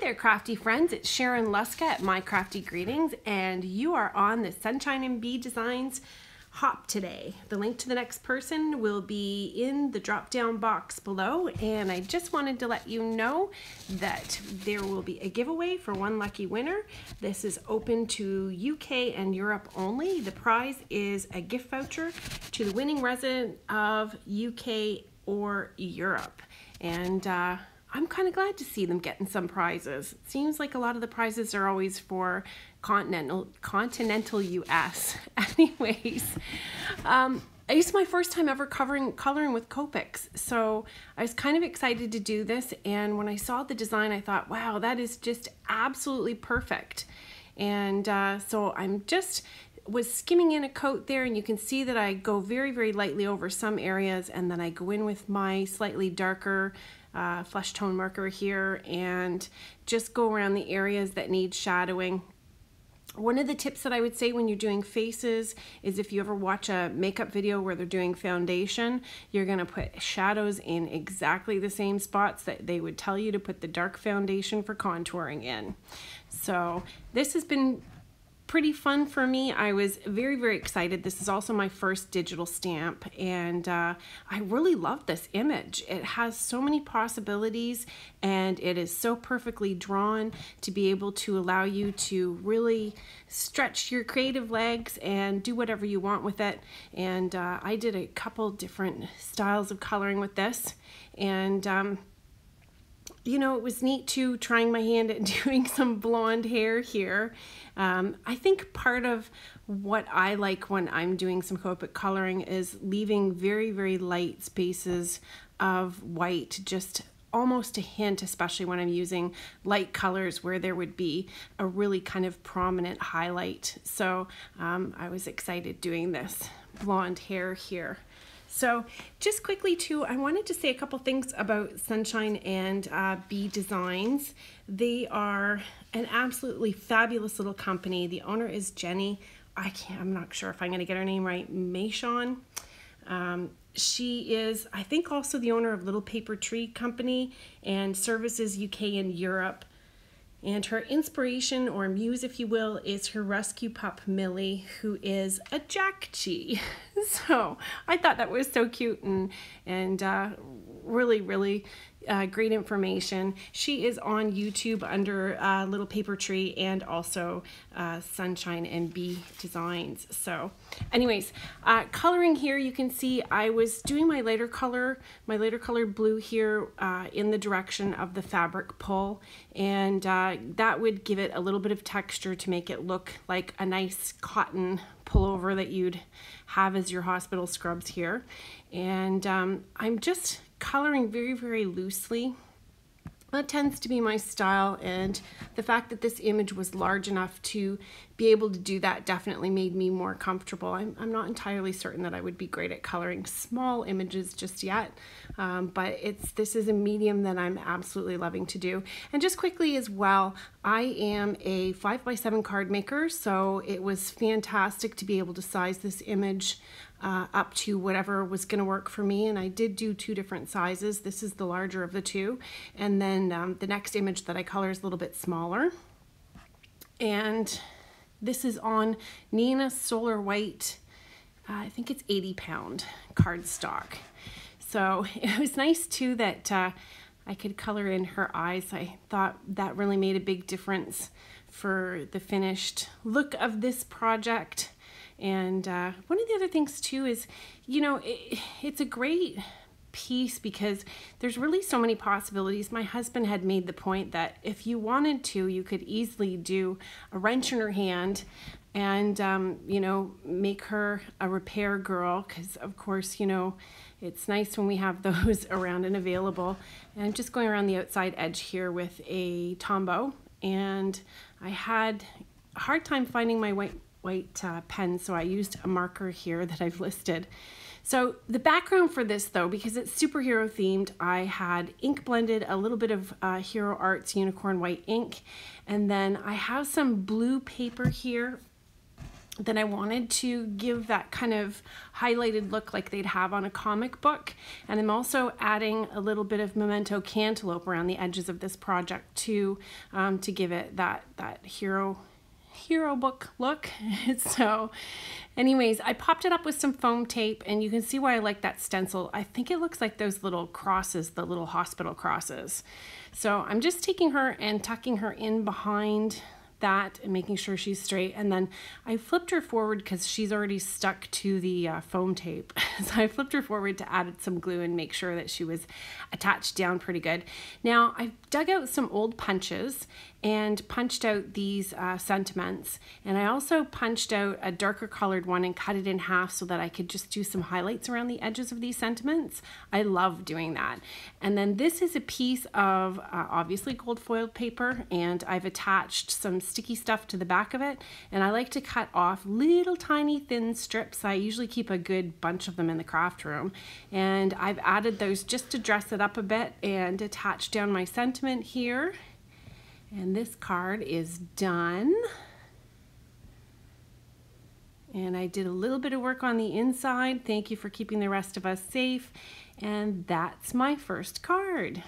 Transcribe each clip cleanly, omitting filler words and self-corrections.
there, crafty friends. It's Sharon Luska at My Crafty Greetings, and you are on the Sunshine and Bee Designs hop today. The link to the next person will be in the drop-down box below, and I just wanted to let you know that there will be a giveaway for one lucky winner. This is open to UK and Europe only. The prize is a gift voucher to the winning resident of UK or Europe, and I'm kind of glad to see them getting some prizes. It seems like a lot of the prizes are always for continental US. Anyways, it's my first time ever coloring with Copics, so I was kind of excited to do this, and when I saw the design I thought, wow, that is just absolutely perfect. And so I'm just was skimming in a coat there, and you can see that I go very, very lightly over some areas, and then I go in with my slightly darker flesh tone marker here and just go around the areas that need shadowing. One of the tips that I would say when you're doing faces is if you ever watch a makeup video where they're doing foundation, you're going to put shadows in exactly the same spots that they would tell you to put the dark foundation for contouring in. So this has been pretty fun for me. I was very, very excited. This is also my first digital stamp, and I really love this image. It has so many possibilities, and it is so perfectly drawn to be able to allow you to really stretch your creative legs and do whatever you want with it. And I did a couple different styles of coloring with this, and you know, it was neat too, trying my hand at doing some blonde hair here. I think part of what I like when I'm doing some Copic coloring is leaving very, very light spaces of white, just almost a hint, especially when I'm using light colors where there would be a really kind of prominent highlight. So I was excited doing this blonde hair here. So just quickly too, I wanted to say a couple things about Sunshine and Bee Designs. They are an absolutely fabulous little company. The owner is Jenny. I'm not sure if I'm gonna get her name right, Mayshon. She is, I think, also the owner of Little Paper Tree Company and services UK and Europe. And her inspiration, or muse if you will, is her rescue pup Millie, who is a Jackchi. So I thought that was so cute and really, really great information. She is on YouTube under Little Paper Tree and also Sunshine and Bee Designs. So anyways, coloring here, you can see I was doing my lighter color blue here in the direction of the fabric pull, and that would give it a little bit of texture to make it look like a nice cotton pullover that you'd have as your hospital scrubs here. And I'm just coloring very, very loosely. That tends to be my style, and the fact that this image was large enough to be able to do that definitely made me more comfortable. I'm not entirely certain that I would be great at coloring small images just yet, but this is a medium that I'm absolutely loving to do. And just quickly as well, I am a 5x7 card maker, so it was fantastic to be able to size this image up to whatever was going to work for me, and I did do two different sizes. This is the larger of the two, and then the next image that I color is a little bit smaller, and this is on Nina Solar White, I think it's 80-pound cardstock. So it was nice too that I could color in her eyes. I thought that really made a big difference for the finished look of this project. And one of the other things too is, you know, it's a great piece because there's really so many possibilities. My husband had made the point that if you wanted to, you could easily do a wrench in her hand and, you know, make her a repair girl, because of course, you know, it's nice when we have those around and available. And I'm just going around the outside edge here with a Tombow, and I had a hard time finding my white pen, so I used a marker here that I've listed. So the background for this though, because it's superhero themed, I had ink blended a little bit of Hero Arts Unicorn White ink, and then I have some blue paper here then I wanted to give that kind of highlighted look like they'd have on a comic book. And I'm also adding a little bit of Memento Cantaloupe around the edges of this project too, to give it that hero book look. So anyways, I popped it up with some foam tape, and you can see why I like that stencil. I think it looks like those little crosses, the little hospital crosses. So I'm just taking her and tucking her in behind that and making sure she's straight, and then I flipped her forward because she's already stuck to the foam tape. So I flipped her forward to add some glue and make sure that she was attached down pretty good. Now I dug out some old punches and punched out these sentiments, and I also punched out a darker colored one and cut it in half so that I could just do some highlights around the edges of these sentiments. I love doing that. And then this is a piece of obviously gold foiled paper, and I've attached some sticky stuff to the back of it, and I like to cut off little tiny thin strips. I usually keep a good bunch of them in the craft room, and I've added those just to dress it up a bit and attach down my sentiment here. And this card is done. And I did a little bit of work on the inside. Thank you for keeping the rest of us safe. And that's my first card.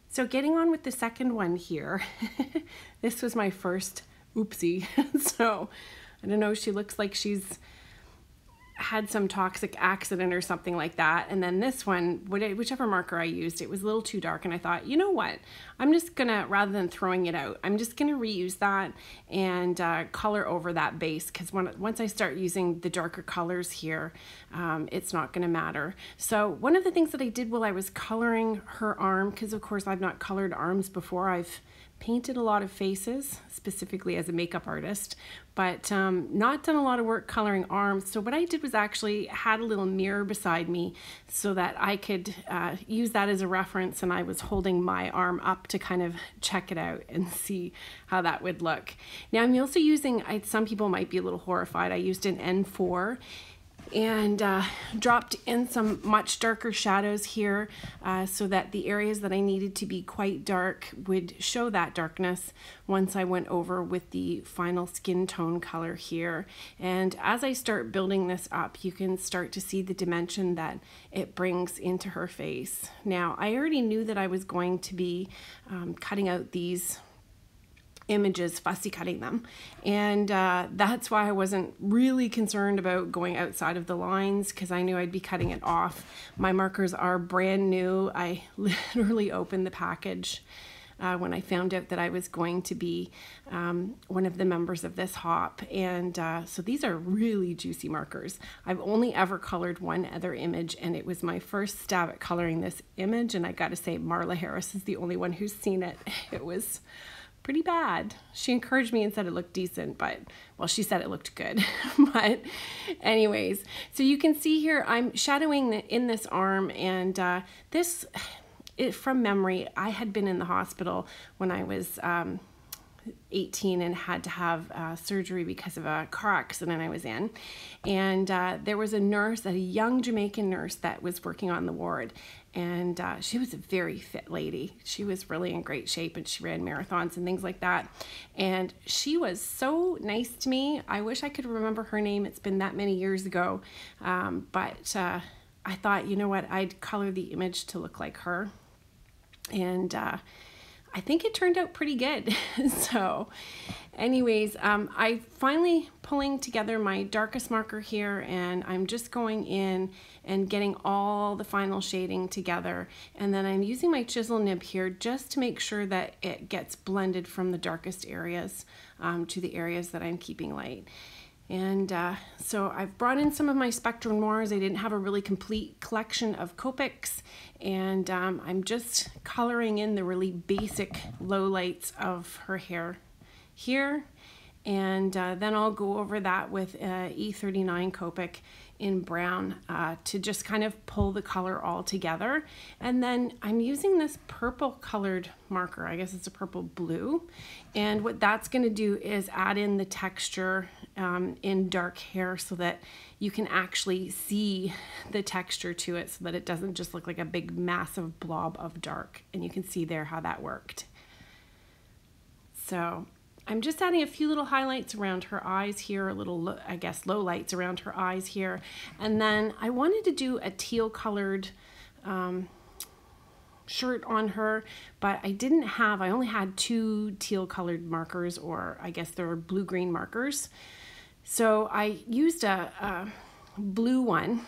So getting on with the second one here. This was my first oopsie. So I don't know, she looks like she's had some toxic accident or something like that. And then this one, whichever marker I used, it was a little too dark, and I thought, you know what, I'm just gonna, rather than throwing it out, I'm just gonna reuse that and color over that base, because once I start using the darker colors here, it's not gonna matter. So one of the things that I did while I was coloring her arm, because of course I've not colored arms before, I've painted a lot of faces, specifically as a makeup artist, but not done a lot of work coloring arms. So what I did was actually had a little mirror beside me so that I could use that as a reference, and I was holding my arm up to kind of check it out and see how that would look. Now I'm also using, some people might be a little horrified, I used an N4 and dropped in some much darker shadows here so that the areas that I needed to be quite dark would show that darkness once I went over with the final skin tone color here. And as I start building this up, you can start to see the dimension that it brings into her face. Now, I already knew that I was going to be cutting out these images, fussy cutting them, and that's why I wasn't really concerned about going outside of the lines, because I knew I'd be cutting it off. My markers are brand new. I literally opened the package when I found out that I was going to be one of the members of this hop, and so these are really juicy markers. I've only ever colored one other image, and it was my first stab at coloring this image, and I gotta say, Marla Harris is the only one who's seen it. It was pretty bad. She encouraged me and said it looked decent, but, well, she said it looked good. But anyways, so you can see here I'm shadowing in this arm, and from memory, I had been in the hospital when I was 18 and had to have surgery because of a car accident I was in. And there was a nurse, a young Jamaican nurse that was working on the ward. And she was a very fit lady. She was really in great shape, and she ran marathons and things like that. And she was so nice to me. I wish I could remember her name. It's been that many years ago. But I thought, you know what, I'd color the image to look like her. And I think it turned out pretty good. So anyways, I finally pulling together my darkest marker here, and I'm just going in and getting all the final shading together. And then I'm using my chisel nib here just to make sure that it gets blended from the darkest areas to the areas that I'm keeping light. And so I've brought in some of my Spectrum Noirs. I didn't have a really complete collection of Copics, and I'm just coloring in the really basic lowlights of her hair here. And then I'll go over that with E39 Copic in brown to just kind of pull the color all together. And then I'm using this purple colored marker. I guess it's a purple blue. And what that's going to do is add in the texture in dark hair so that you can actually see the texture to it, so that it doesn't just look like a big massive blob of dark. And you can see there how that worked. So I'm just adding a few little highlights around her eyes here, a little, I guess, low lights around her eyes here. And then I wanted to do a teal colored shirt on her, but I only had 2 teal colored markers, or I guess they're blue-green markers. So I used a blue one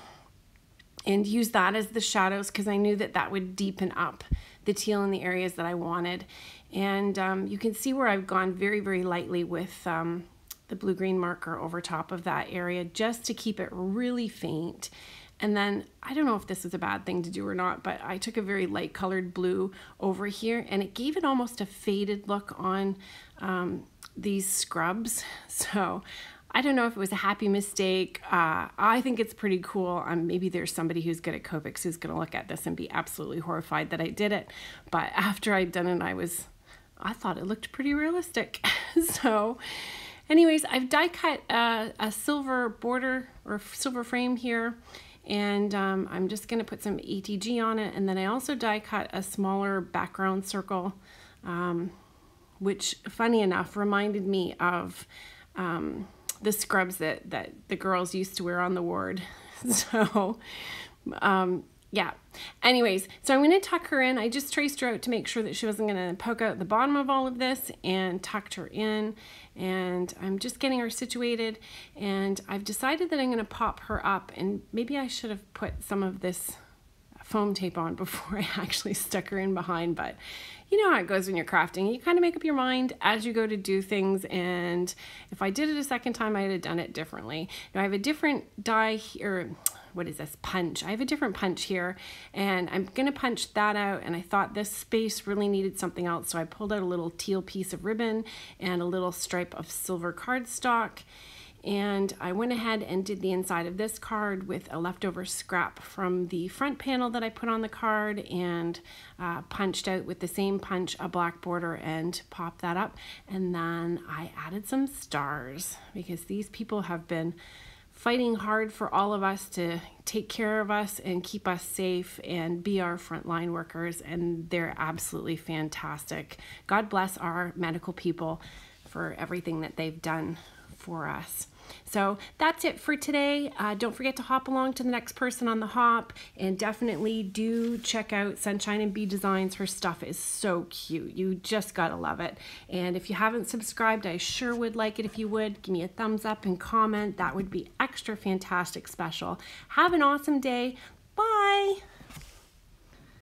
and used that as the shadows because I knew that that would deepen up the teal in the areas that I wanted. And you can see where I've gone very, very lightly with the blue-green marker over top of that area just to keep it really faint. And then, I don't know if this is a bad thing to do or not, but I took a very light colored blue over here and it gave it almost a faded look on these scrubs. So I don't know if it was a happy mistake. I think it's pretty cool. Maybe there's somebody who's good at Copics who's gonna look at this and be absolutely horrified that I did it. But after I'd done it, I thought it looked pretty realistic. So anyways, I've die cut a silver border or silver frame here. And I'm just going to put some ATG on it, and then I also die cut a smaller background circle, which funny enough reminded me of the scrubs that the girls used to wear on the ward. So yeah, anyways, so I'm going to tuck her in. I just traced her out to make sure that she wasn't going to poke out the bottom of all of this, and tucked her in. And I'm just getting her situated, and I've decided that I'm going to pop her up, and maybe I should have put some of this foam tape on before I actually stuck her in behind, but you know how it goes when you're crafting. You kind of make up your mind as you go to do things, and if I did it a second time, I'd have done it differently. Now I have a different die here. What is this? Punch. I have a different punch here, and I'm gonna punch that out, and I thought this space really needed something else, so I pulled out a little teal piece of ribbon and a little stripe of silver cardstock, and I went ahead and did the inside of this card with a leftover scrap from the front panel that I put on the card, and punched out with the same punch a black border and popped that up. And then I added some stars because these people have been fighting hard for all of us to take care of us and keep us safe and be our frontline workers, and they're absolutely fantastic. God bless our medical people for everything that they've done for us. So that's it for today. Don't forget to hop along to the next person on the hop, and definitely do check out Sunshine and Bee Designs. Her stuff is so cute. You just gotta love it. And if you haven't subscribed, I sure would like it if you would. Give me a thumbs up and comment. That would be extra fantastic special. Have an awesome day. Bye.